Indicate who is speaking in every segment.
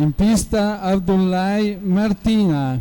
Speaker 1: In pista Abdullaj Martina.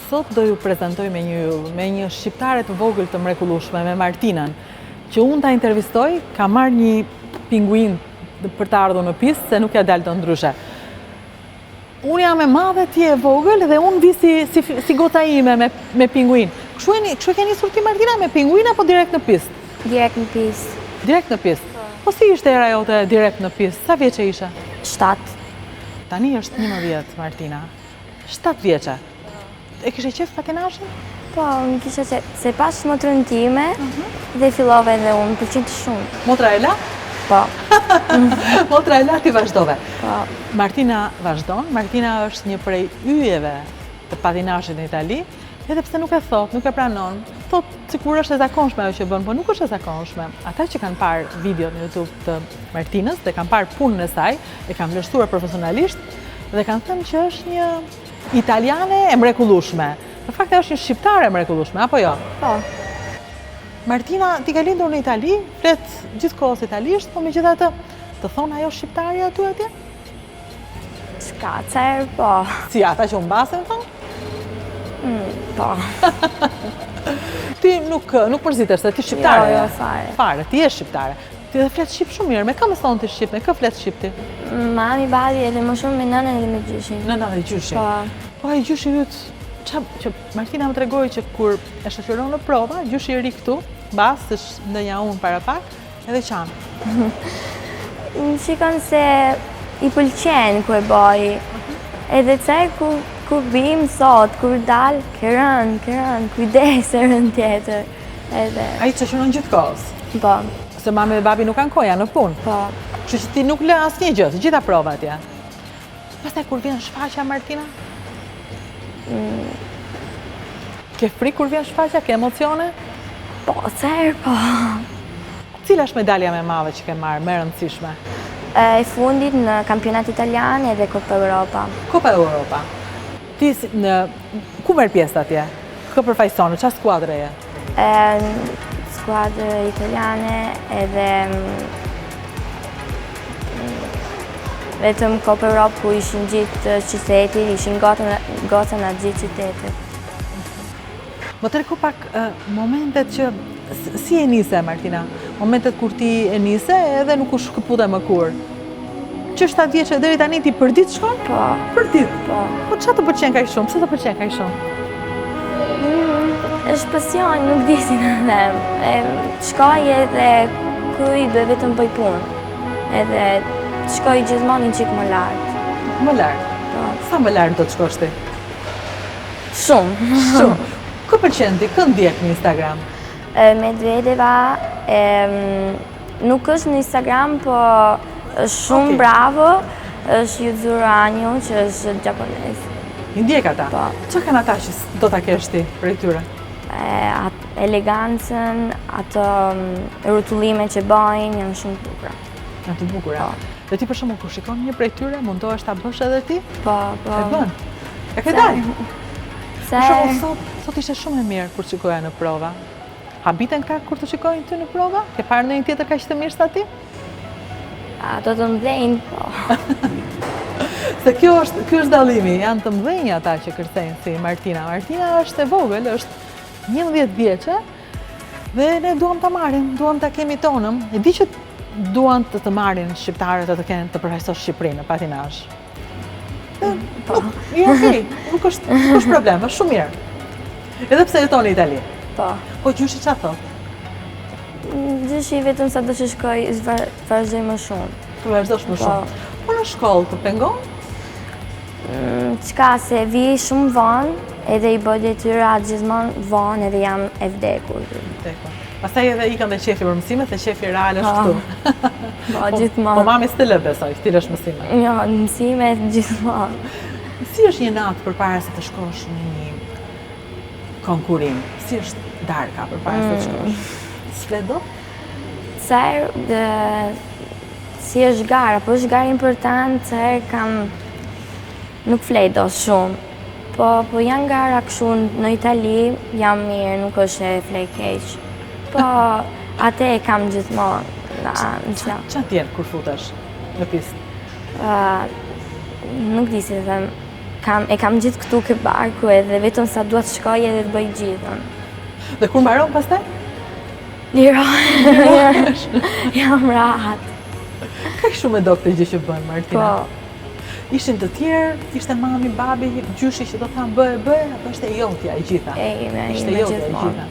Speaker 2: Sot do ju prezentoj me një shqiptare të vogël të mrekullueshme, me Martinën, që unë ta intervistoj, ka marrë një pinguin për të ardhur në pistë, se nuk ja dalë të ndryshe. Unë jam e madhe, ti e vogël, dhe unë vi si gota ime me pinguin. Kështu e ke nisur ti, Martina, me pinguin apo direkt në pistë?
Speaker 3: Direkt në pistë.
Speaker 2: Direkt në pistë? Po si ishte era jote direkt në pistë? Sa vjeçe ishe?
Speaker 3: 7.
Speaker 2: Tani është 11, Martina. 7 vjeçe. E kishe qef patinazhin?
Speaker 3: Po, më kishe qef, se pas motrën time dhe fillove edhe unë, pëlqen shumë.
Speaker 2: Motra e la?
Speaker 3: Po.
Speaker 2: Motra e la ti vazhdove.
Speaker 3: Po.
Speaker 2: Martina vazhdon. Martina është një prej yjeve të patinazhit në Itali, edhe pse nuk e thot, nuk e pranon. Thot sikur është e zakonshme ajo që bën, po nuk është e zakonshme. Ata që kanë parë videot në YouTube të Martinës dhe kanë parë punën e saj, e kanë vlerësuar profesionalisht dhe kanë thënë që është një italiane e mrekullueshme. Në fakt është një shqiptare e mrekullueshme, apo jo?
Speaker 3: Po.
Speaker 2: Martina, ti ka lindur në Itali, flet gjithkohës italisht, po megjithatë të thonë ajo shqiptarja aty atje?
Speaker 3: S'ka cerë, po.
Speaker 2: Si ata që humbasen thonë?
Speaker 3: Po.
Speaker 2: Ti nuk përzitesh se ti shqiptare.
Speaker 3: Jo, fare.
Speaker 2: Fare, ti je shqiptare. Ti dhe flet shqip shumë mirë, me kë mëson ti shqip, me kë flet shqip ti?
Speaker 3: Mami, babi, edhe më shumë me nënën edhe me gjyshin.
Speaker 2: Nëna dhe gjyshin.
Speaker 3: Po.
Speaker 2: Po ai gjyshi yt, që Martina më tregoi që kur e shoqëron në prova, gjyshi i ri këtu, mbas është ndonja unë para pak, edhe qanë.
Speaker 3: Shikon se i pëlqen ku e bëj. Edhe cerë ku bim sot, kur dal, ke rënë, kujdes e rënë tjetër. Edhe.
Speaker 2: Ai shoqëron gjithkohës.
Speaker 3: Po.
Speaker 2: Se mami dhe babi nuk kanë koja në punë.
Speaker 3: Po.
Speaker 2: Kështu që ti nuk lë asnjë gjë, të gjitha provat atje. Pastaj kur vjen shfaqja, Martina? Ke frikë kur vjen shfaqja, ke emocione?
Speaker 3: Po, cerë, po.
Speaker 2: Cila është medalja më e madhe që ke marrë, më e rëndësishme?
Speaker 3: E fundit në kampionat italian edhe Coppa Europa.
Speaker 2: Coppa Europa. Ti ku merr pjesë atje? Kë përfaqëson, në çfarë skuadre je?
Speaker 3: Skuadrë italiane edhe vetëm Coppa Europa ku ishin gjithë qytetit, ishin goca në gjithë qytetit.
Speaker 2: Më treku pak momentet që si e nise, Martina? Momentet kur ti e nise edhe nuk u shkëpute më kur. Që 7 vjeçe deri tani ti për ditë shkon?
Speaker 3: Po.
Speaker 2: Për ditë?
Speaker 3: Po.
Speaker 2: Po çfarë të pëlqen kaq shumë? Pse të pëlqen kaq shumë?
Speaker 3: Është pasion, nuk di si në them. Shkoj edhe ku i bëj vetëm bëj punë. Edhe shkoj gjithmonë një çik më lart.
Speaker 2: Më lart?
Speaker 3: Po.
Speaker 2: Sa më lart do të shkosh ti?
Speaker 3: Shumë.
Speaker 2: Shumë. Kë pëlqen ti? Kë ndjek në Instagram?
Speaker 3: Medvedeva, nuk është në Instagram, po është shumë bravo, është Yuzuru Anjo, që është japonez.
Speaker 2: I ndjek ata?
Speaker 3: Po.
Speaker 2: Çfarë kanë ata që do ta kesh ti prej tyre?
Speaker 3: Elegancën, ato rrotullimet që bëjnë, janë shumë të bukura.
Speaker 2: Janë të bukura.
Speaker 3: Po.
Speaker 2: Dhe ti për shembull kur shikon një prej tyre, mundohesh ta bësh edhe ti?
Speaker 3: Po, po.
Speaker 2: E bën? E ke dalë?
Speaker 3: Se...
Speaker 2: Për shembull, sot ishte shumë e mirë kur shikoja në prova. Habiten këta kur të shikojnë ty në prova? Ke parë ndonjë tjetër kaq të mirë sa ti?
Speaker 3: Ato të mdhenjë, po.
Speaker 2: Se ky është dallimi, janë të mëdhenj ata që kërcejnë si Martina. Martina është e vogël, është 11 vjeçe dhe ne duam ta marrim, duam ta kemi tonën. E di që duan të marrin shqiptarët të përfaqësojnë Shqipërinë në patinazh. Jo, okej, nuk është problem, është shumë mirë. Edhe pse jeton në Itali. Po gjyshi çfarë thotë?
Speaker 3: Gjyshi vetëm sa do të shkoj, vazhdoj më shumë.
Speaker 2: Të vazhdosh më shumë. Po në shkollë të pengon?
Speaker 3: Qka se vi shumë vonë, edhe i bëj detyrat gjithmonë vonë edhe jam e vdekur.
Speaker 2: Pastaj edhe ikën dhe qefi për mësimet dhe qefi real është këtu.
Speaker 3: Po, gjithmonë.
Speaker 2: Po mami s'të lë besoj, ti lësh mësimet.
Speaker 3: Jo, mësimet gjithmonë.
Speaker 2: Si është një natë përpara se të shkosh në një konkurim? Si është darka përpara se të shkosh? S'flet dot?
Speaker 3: Si është gara, po është gara important, nuk flej do shumë. Po janë gara këshu në Itali, jam mirë, nuk është e flej keq. Po atë e kam gjithmonë.
Speaker 2: Qa tjerë kur futesh në pistë?
Speaker 3: Nuk di si të them. E kam gjithë këtu ke barku edhe vetëm sa duat shkoj edhe të bëj gjithën.
Speaker 2: Dhe kur mbaron pastaj?
Speaker 3: Lirohesh. Jam rahat.
Speaker 2: Ka shumë e do këtë gjë që bënë, Martina?
Speaker 3: Po.
Speaker 2: Ishin të tjerë, ishte mami, babi, gjyshi që do thamë bëhe, apo ishte e jotja e gjitha? Ishte e jotja e gjitha.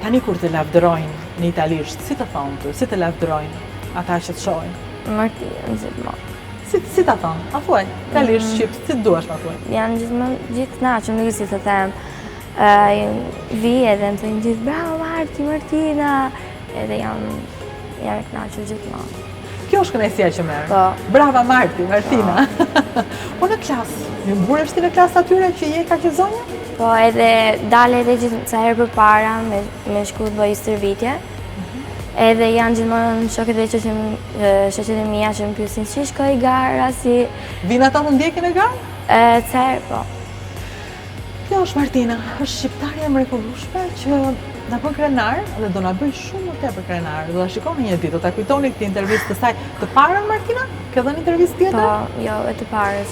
Speaker 2: Tani kur të lavdërojnë në italisht, si të thonë të, si të lavdërojnë ata që të shojnë?
Speaker 3: Martina, gjithmonë.
Speaker 2: Si ta thonë? A thuaj, italisht, shqipë, si të duash ma thuaj?
Speaker 3: Janë gjithë knaqëm, nuk si të them. Vi edhe më thënë gjithë, bravo Martina, edhe janë knaqëm gjithmonë.
Speaker 2: Kjo është kënaqësia që merr.
Speaker 3: Po.
Speaker 2: Brava Martina. Po në klasë, ju mburesh ti në klasë atyre që je ka që zonja?
Speaker 3: Po edhe dale edhe gjithë sa herë përpara me shku të bëj stërvitje. Edhe janë gjithmonë shokët dhe shoqet e mia që më pyesin si shkoi gara, si...
Speaker 2: Vinë ata të ndjekin e garë?
Speaker 3: Ca herë, po.
Speaker 2: Kjo është Martina, është shqiptarja e mrekullueshme që na bën krenar dhe do na bëj shumë më tepër krenar. Do ta shikoni një ditë, do ta kujtoni këtë intervistë të saj të parën Martina? Ke dhënë intervistë tjetër?
Speaker 3: Po, jo, e të parës.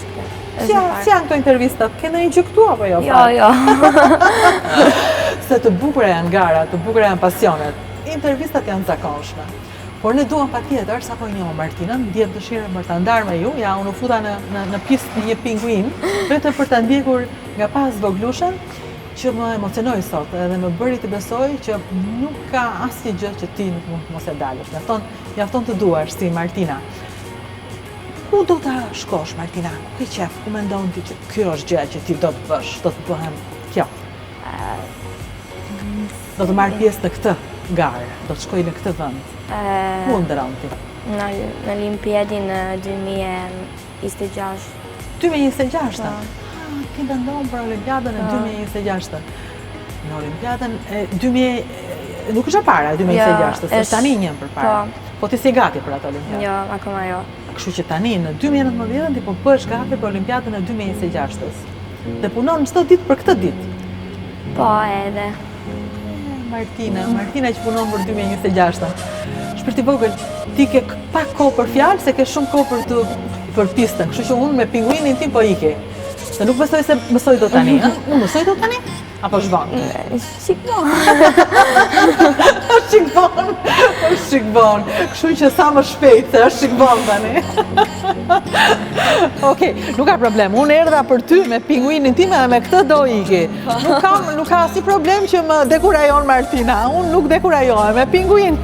Speaker 2: Si janë këto intervistat? Ke ndonjë gjë këtu apo jo?
Speaker 3: Jo.
Speaker 2: Se të bukura janë gara, të bukura janë pasionet. Intervistat janë zakonshme. Por ne duam patjetër, sa po njohim Martinën, ndjem dëshirën për ta ndarë me ju. Ja, unë u futa në pistë një pinguin, vetëm për ta ndjekur nga pas voglushën, që më emocionoi sot edhe më bëri të besoj që nuk ka asnjë gjë që ti nuk mund mos e dalësh. Mjafton të duash si Martina. Ku do ta shkosh Martina? Ku qef? Ku mendon ti që kjo është gjëja që ti do të bësh, do të bëhem kjo? Do të marr pjesë në këtë garë, do të shkoj në këtë vend. Ku ndron ti?
Speaker 3: Në Olimpiadin 2026.
Speaker 2: 2026? Ti mendon për Olimpiadën e 2026. Në Olimpiadën e nuk është e para e 2026, është tani një përpara. Po ti si gati për atë Olimpiadë?
Speaker 3: Jo, akoma jo.
Speaker 2: Kështu që tani në 2019 ti po bësh gati për Olimpiadën e 2026. Dhe punon çdo ditë për këtë ditë.
Speaker 3: Po, edhe.
Speaker 2: Martina që punon për 2026. Shpirti vogël, ti ke pak kohë për fjalë, se ke shumë kohë për pistën. Kështu që unë me pinguinin tim po iki. Se nuk besoj se mësoj do tani, ha? Unë mësoj do tani? Apo shkon?
Speaker 3: Shikon.
Speaker 2: Është shikon. Kështu që sa më shpejt, se është shikon tani. Okej, nuk ka problem. Unë erdha për ty me pinguinin tim edhe me këtë do iki. Nuk ka si problem që më dekurajon Martina. Unë nuk dekurajohem me pinguin.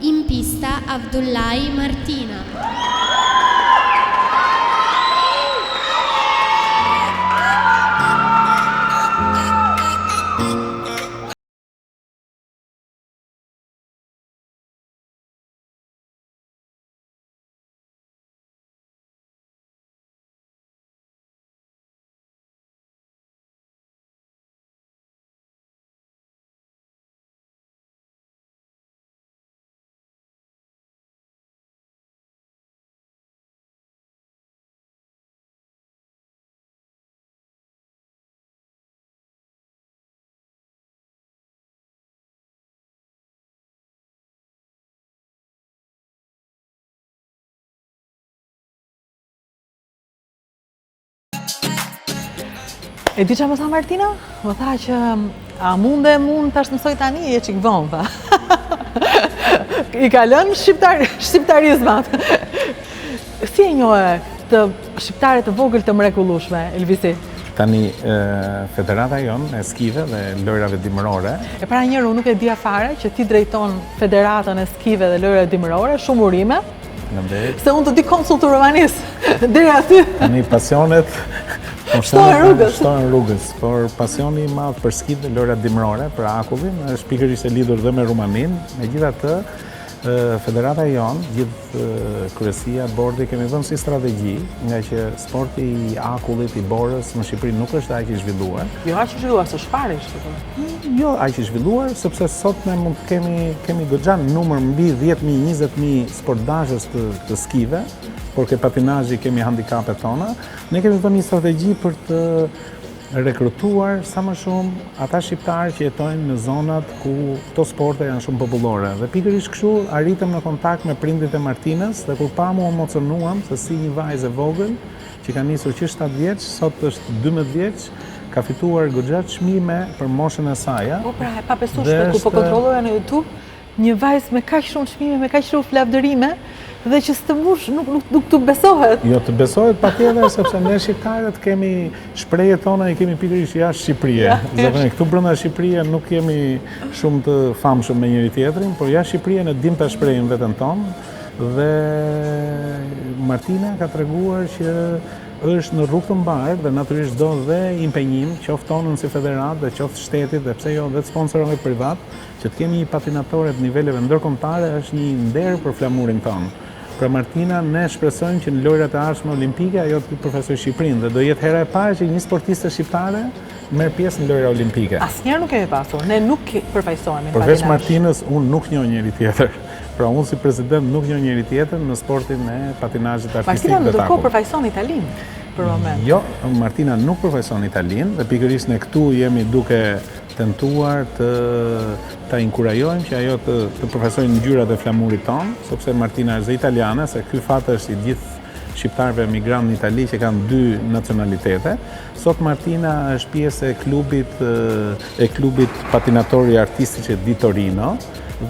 Speaker 4: In pista Abdullahi Martina.
Speaker 2: E di që më tha Martina? Më tha që a mund tash të mësoj tani e çik vonë, tha. I ka lënë shqiptarizmat. Si e njohë të shqiptare të vogël të mrekullueshme, Elvisi?
Speaker 5: Tani federata jonë e skive dhe lojrave dimërore.
Speaker 2: E para njëru nuk e dia fare që ti drejton federatën e skive dhe lojrave dimërore, shumë urime. Se unë të di konsulturovanis, deri aty.
Speaker 5: Tani pasionet shtojnë rrugës, por pasioni i madh për ski dhe lojrat dimërore, për akullin, është pikërisht e lidhur dhe me Rumanin. Megjithatë, federata jonë, gjithë kryesia, bordi, kemi vënë si strategji, nga që sporti i akullit, i borës në Shqipëri nuk është aq i zhvilluar.
Speaker 2: Jo aq i zhvilluar, së shpari është.
Speaker 5: Jo aq i zhvilluar, sepse sot ne mund kemi goxha numër mbi 10.000, 20.000 sportazhës të skive, por ke patinazhi kemi handicapet tona. Ne kemi vënë një strategji për të rekrutuar sa më shumë ata shqiptarë që jetojnë në zonat ku këto sporte janë shumë popullore. Dhe pikërisht kështu arritëm në kontakt me prindit e Martinës dhe kur pamu emocionuam se si një vajzë e vogël që ka nisur që 7 vjeç, sot është 12 vjeç, ka fituar goxha çmime për moshën e saj.
Speaker 2: Po pra, e pa besueshme ku po kontrolloja në YouTube, një vajzë me kaq shumë çmime, me kaq shumë lavdërime, dhe që së të mush nuk të besohet.
Speaker 5: Jo, të besohet patjetër, sepse ne shqiptarët kemi shprehjet tona i kemi pikërisht jashtë Shqipërisë. Zakonisht këtu brenda Shqipërisë nuk kemi shumë të famshëm me njëri tjetrin, por jashtë Shqipërisë ne dim ta shprehim veten tonë. Dhe Martina ka treguar që është në rrugë të mbarë dhe natyrisht do dhe impenjim, qoftë tonën si federat dhe qoftë shtetit dhe pse jo dhe të sponsorëve privat, që të kemi një patinatore të niveleve ndërkombëtare është një nder për flamurin tonë. Pra Martina, ne shpresojmë që në lojrat e ardhshme olimpike ajo të përfaqësojë Shqipërinë dhe do jetë hera e parë që një sportiste shqiptare merr pjesë në lojra olimpike.
Speaker 2: Asnjëherë nuk kemi pasur, ne nuk përfaqësohemi në patinazh.
Speaker 5: Përveç Martinës, unë nuk njoh njëri tjetër. Pra unë si president nuk njoh njëri tjetër në sportin e patinazhit artistik
Speaker 2: Martina
Speaker 5: dhe
Speaker 2: ndërkohë përfaqëson Italinë për moment.
Speaker 5: Jo, Martina nuk përfaqëson Italinë dhe pikërisht ne këtu jemi duke tentuar ta inkurajojmë që ajo të përfaqësojë ngjyrat e flamurit tonë, sepse Martina është italiane, se ky fat është i gjithë shqiptarëve emigrant në Itali që kanë 2 nacionalitete. Sot Martina është pjesë e klubit patinatori artistici di Torino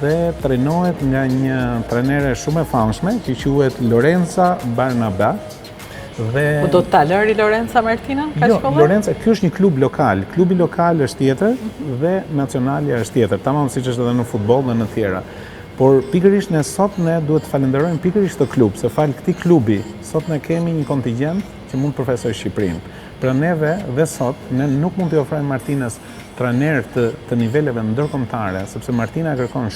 Speaker 5: dhe trajnohet nga një trajnere shumë e famshme që quhet Lorenza Barnaba.
Speaker 2: Po do ta lëri Lorenza Martina?
Speaker 5: Jo, Lorenza, ky është një klub lokal. Klubi lokal është tjetër dhe nacionali është tjetër, tamam siç është edhe në futboll dhe në tjera. Por pikërisht ne sot ne duhet të falenderojmë pikërisht këtë klub, se fal këtij klubi sot ne kemi një kontingjent që mund të përfaqësojë Shqipërinë. Pra neve dhe sot ne nuk mund t'i ofrojmë Martinës trajner të niveleve ndërkombëtare, sepse Martina kërkon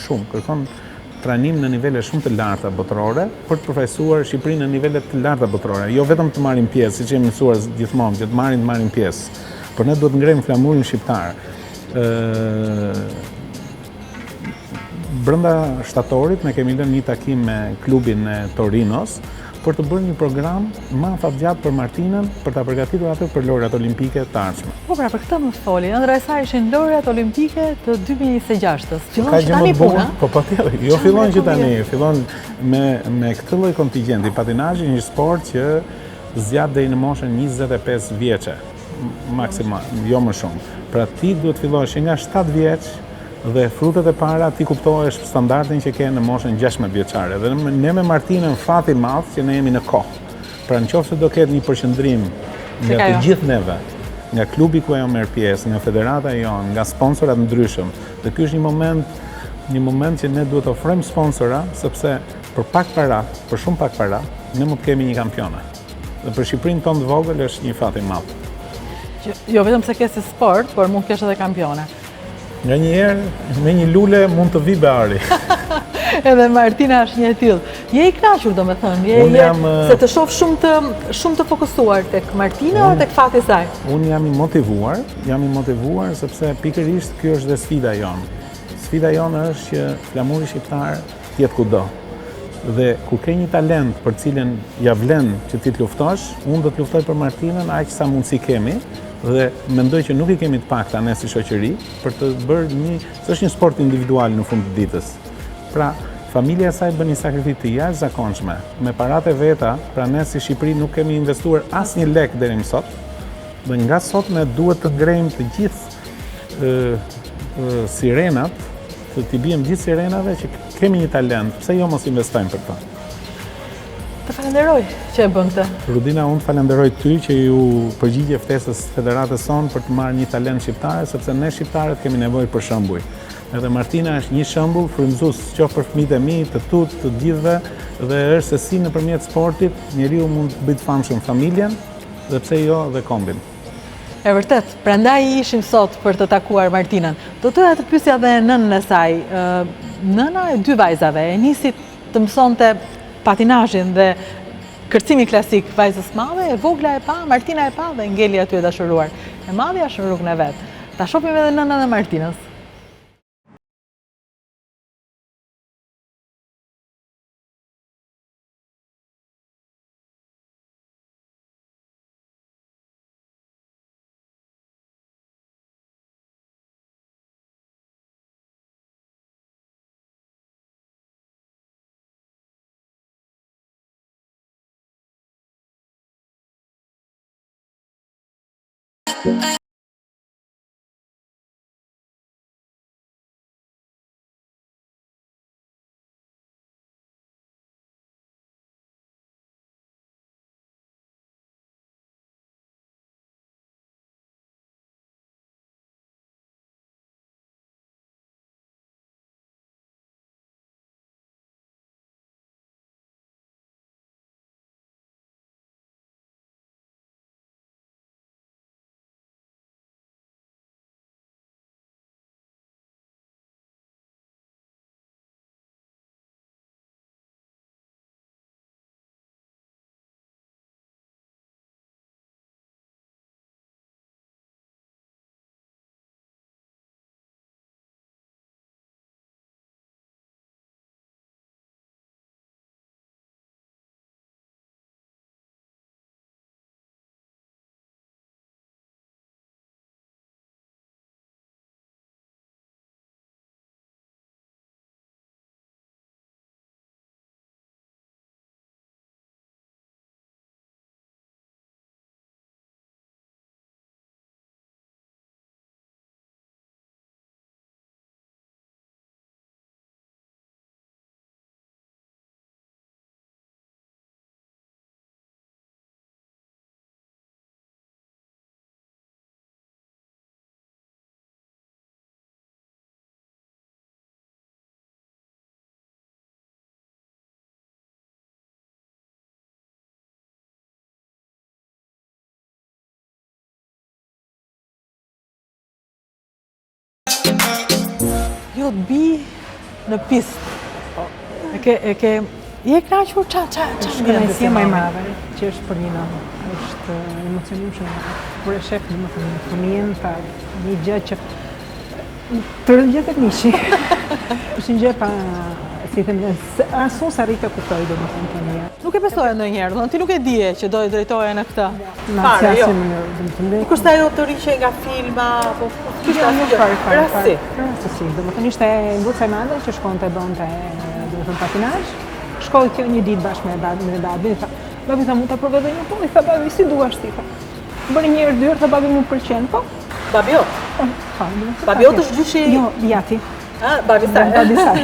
Speaker 5: trajnim në nivele shumë të larta botërore për të përfaqësuar Shqipërinë në nivele të larta botërore. Jo vetëm të marrin pjesë, siç jemi mësuar gjithmonë, që të marrin pjesë. Por ne duhet ngrejmë flamurin shqiptar. Brenda shtatorit ne kemi lënë një takim me klubin e Torinos për të bërë një program më afatgjatë për Martinën për ta përgatitur atë për lojrat olimpike të ardhshme.
Speaker 2: Po pra, për këtë më foli, ëndra e saj ishin lojrat olimpike të 2026-s. Fillon
Speaker 5: Ka
Speaker 2: që tani puna?
Speaker 5: Po patjetër, jo fillon që tani, fillon me këtë lloj kontingjenti. Patinazhi është një sport që zgjat deri në moshën 25 vjeçe, maksimal, jo më shumë. Pra ti duhet fillosh nga 7 vjeç dhe frutet e para ti kuptohesh standardin që ke në moshën 16 vjeçare. Dhe ne me Martinën fati i madh që ne jemi në kohë. Pra nëse do ketë një përqendrim nga të gjithë neve, nga klubi ku ajo merr pjesë, nga federata jonë, nga sponsorat ndryshëm, dhe ky është një moment që ne duhet të ofrojmë sponsora, sepse për pak para, për shumë pak para, ne mund të kemi një kampione. Dhe për Shqipërinë tonë të vogël është një fat i madh.
Speaker 2: Jo vetëm se ke si sport, por mund të kesh edhe kampione.
Speaker 5: Nga njëherë me një lule mund të vi beari.
Speaker 2: Edhe Martina është një e tillë. Je i kënaqur domethënë, se të shoh shumë të fokusuar tek Martina dhe tek fati i saj.
Speaker 5: Unë jam i motivuar sepse pikërisht kjo është dhe sfida jonë. Sfida jonë është që flamuri shqiptar të jetë kudo. Dhe kur ke një talent për cilën ja vlen që ti të luftosh, unë do të luftoj për Martinën aq sa mundësi kemi. Dhe mendoj që nuk i kemi të pakta ne si shoqëri për të bërë se është një sport individual në fund të ditës. Pra, familja e saj bën një sakrificë të jashtëzakonshme me paratë e veta, pra ne si Shqipëri nuk kemi investuar asnjë lek deri më sot Dhe nga sot ne duhet të ngrejmë të gjithë sirenat, t'i bijmë gjithë sirenave që kemi një talent, pse jo mos investojmë për ta?
Speaker 2: Të falenderoj që e bën këtë.
Speaker 5: Rudina, unë falenderoj ty që ju përgjigje ftesës federatës sonë për të marrë një talent shqiptare, sepse ne shqiptarët kemi nevojë për shembuj. Edhe Martina është një shembull frymëzues qoftë për fëmijët e mi, të tut, të gjithëve, dhe është se si nëpërmjet sportit njeriu mund të bëjë të famshëm familjen dhe pse jo dhe kombin.
Speaker 2: E vërtet, prandaj ishim sot për të takuar Martinën. Do të pyesja dhe nënën e saj. Nëna e dy vajzave e nisi të mësonte patinazhin dhe kërcimi klasik vajzës madhe, e vogla e pa, Martina e pa dhe ngeli aty e dashuruar. E madhja është në rrugën e vet. Ta shohim edhe nënën e Martinës. Jo të bi në pistë. Je knaqur qa
Speaker 6: Shkënaqësia më e madhe që është për një nënë. Është emocionueshëm. Kur e shef domethënë fëmijën, pa një gjë që të rëndjet e mishi. Është një gjë pa, si them, as unë s'arrit të kuptoj domethënë fëmia.
Speaker 2: Nuk e besoje ndonjëherë, domethënë ti nuk e dije që do të drejtoje në këtë.
Speaker 6: Fare, jo.
Speaker 2: Kurse ajo të riqe nga filma, apo
Speaker 6: rastësi. Domethënë ishte nguca e madhe që shkonte bënte domethënë patinazh. Shkoj kjo një ditë bashkë me babin, tha, babi tha, mund ta provoj edhe një punë, i tha babi, si duash ti, tha. Bëri një herë dy herë, tha babi më pëlqen, po.
Speaker 2: Babi jot? Babi jot është gjyshi?
Speaker 6: Jo, bjati.
Speaker 2: Babi saj.
Speaker 6: Babi saj.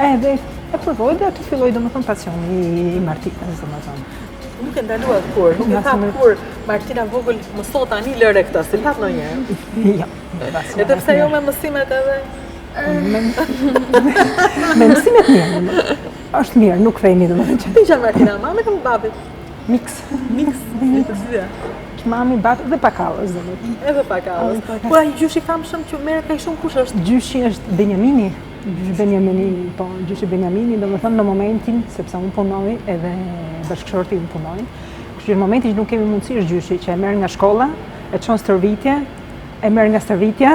Speaker 6: Edhe e provoj dhe aty filloi domethënë pasioni i Martinës, domethënë.
Speaker 2: Nuk e ndaluat kur, nuk e tha kur Martina vogël mëso tani lëre këtë, si thatë ndonjëherë.
Speaker 6: Jo.
Speaker 2: Edhe pse jo me mësimet edhe
Speaker 6: me mësimet mirë. Është mirë, nuk themi domethënë.
Speaker 2: Ti janë Martina, mamit apo babit?
Speaker 6: Miks.
Speaker 2: Të dyja.
Speaker 6: Mami, babi dhe pakallës domethënë.
Speaker 2: Edhe pakallës. Po ai gjyshi famshëm që merret kaq shumë kush është?
Speaker 6: Gjyshi është Benjamini. Gjyshi Benjamini, domethënë në momentin, sepse unë punoj edhe bashkëshorti unë punojnë. Kështu në momentin që nuk kemi mundësi është gjyshi që e merr nga shkolla, e çon stërvitje, e merr nga stërvitja.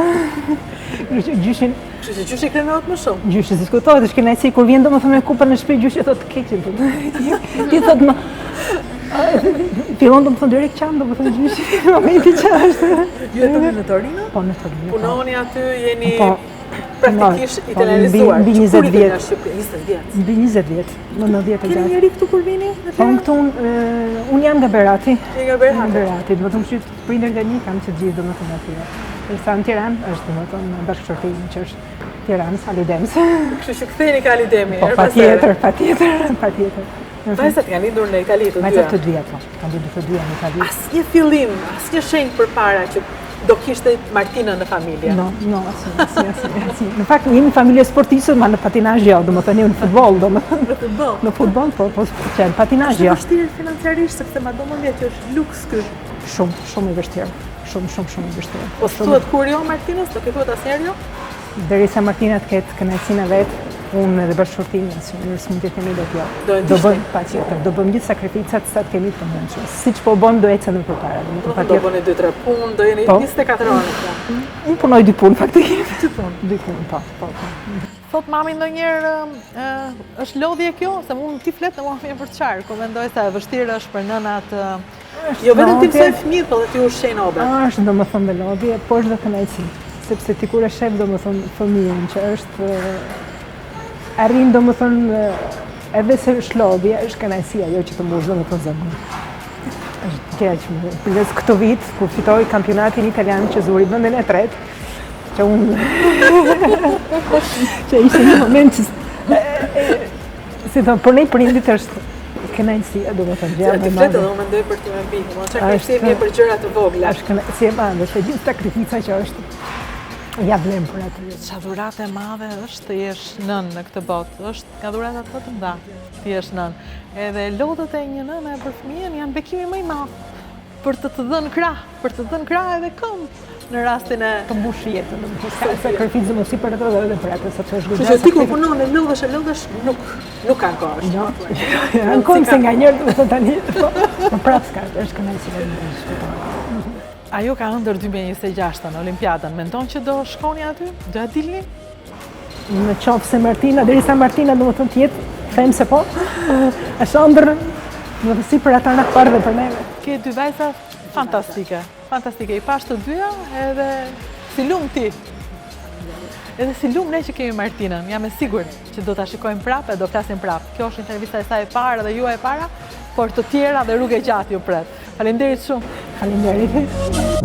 Speaker 6: Gjyshin
Speaker 2: Kështu që gjyshi krenohet më shumë.
Speaker 6: Gjyshi diskutohet, është kënaqësi kur vjen domethënë me kupën në shtëpi, gjyshi thotë keqin. Ti thotë më fillon domethënë direkt qan, domethënë gjyshi në momentin që është.
Speaker 2: Ju jetoni në Torino?
Speaker 6: Po, në Torino.
Speaker 2: Punoni aty, jeni Praktikisht italianizuar.
Speaker 6: Mbi 20 vjet.
Speaker 2: 20 vjet.
Speaker 6: Mbi 20 vjet, më 90
Speaker 2: Keni
Speaker 6: gjatë.
Speaker 2: njeri këtu kur vini?
Speaker 6: Po këtu unë jam nga Berati.
Speaker 2: Nga Berati.
Speaker 6: Berati, do të thonë që prindërit e mi kam që gjithë domethënë aty. Sa në Tiranë është domethënë bashkëshortimi që është Tiranë, Alidems.
Speaker 2: Kështu që ktheheni ka Alidemi.
Speaker 6: Po patjetër.
Speaker 2: Vajzat kanë lindur në Itali të dyja.
Speaker 6: Vajzat të dyja, po. Kanë lindur të dyja në Itali.
Speaker 2: Asnjë fillim, asnjë shenjë përpara që do kishte Martina në familje.
Speaker 6: No, asnjë. Në fakt jemi familje sportiste, ma në patinazh jo, domethënë jemi në futboll, domethënë.
Speaker 2: Në futboll.
Speaker 6: Në futboll, po që në patinazh jo.
Speaker 2: Është vështirë financiarisht sepse madje që është luks ky.
Speaker 6: Shumë i vështirë. Shumë i vështirë.
Speaker 2: Po thuhet kur jo Martinës, do ke thuhet asnjëherë jo?
Speaker 6: Derisa Martina të ketë kënaqësinë vet, unë edhe bashkëshortimi, asnjëherë s'mund të themi dot jo.
Speaker 2: Do bëjmë
Speaker 6: patjetër, do bëjmë gjithë sakrificat sa të kemi të mundshme. Siç po bëjmë do ecën edhe përpara.
Speaker 2: Do bëni 2-3 punë, do jeni 24 orë.
Speaker 6: Unë punoj 2 punë faktikisht. 2 punë, po.
Speaker 2: Thot mami ndonjëherë është lodhje kjo, se unë ti flet në mua vjen për çfarë, ku mendoj se e vështirë është për nënat. Jo vetëm ti mësoj fëmijët, por edhe ti ushqejnë obra.
Speaker 6: Është domethënë me lodhje, po është dhe kënaqësi, sepse ti kur e shef domethënë fëmijën që është arrin domethënë edhe se është lodhje, është kënaqësia ajo që të mbush domethënë zemrën. Është keq. Përveç këtë vit kur fitoi kampionatin italian që zuri vendin e tretë, që unë që ishte një moment që si thonë, për ne prindit është kënaqësia, domethënë gjë
Speaker 2: e madhe. Unë mendoj për të më mbi, çka kënaqësi për gjëra të vogla.
Speaker 6: Është kënaqësi e madhe, se gjithë sakrifica që është ja vlen për atë.
Speaker 2: Çfarë dhuratë e madhe është të jesh nën në këtë botë. Është ka dhuratat më të mëdha të jesh nën. Edhe lodhët e një nëne për fëmijën janë bekimi më i madh për të dhënë krah, edhe këmbë. Në rastin e
Speaker 6: të mbush jetën, domethënë sakrificë mos i për ato edhe për atë, sepse është goxha.
Speaker 2: Që ti kur punon e lodhesh nuk kanë kohë.
Speaker 6: Jo. Ankon se nganjëherë domethënë tani, po prapë s'ka, është kënaqësi.
Speaker 2: Ajo ka ëndër 2026 në Olimpiadën. Mendon që do shkoni aty? Do ja dilni?
Speaker 6: Në qoftë se Martina, derisa Martina domethënë të jetë, them se po. Është ëndër, domethënë si për ata në parë dhe për neve.
Speaker 2: Ke 2 vajza fantastike. I pash të dyja edhe si lum ti. Edhe si lum ne që kemi Martinën, jam e sigurt që do ta shikojmë prapë e do flasim prapë. Kjo është intervista e saj e parë dhe juaj e para, por të tjera dhe rrugë e gjatë ju pret. Faleminderit shumë.
Speaker 6: Faleminderit.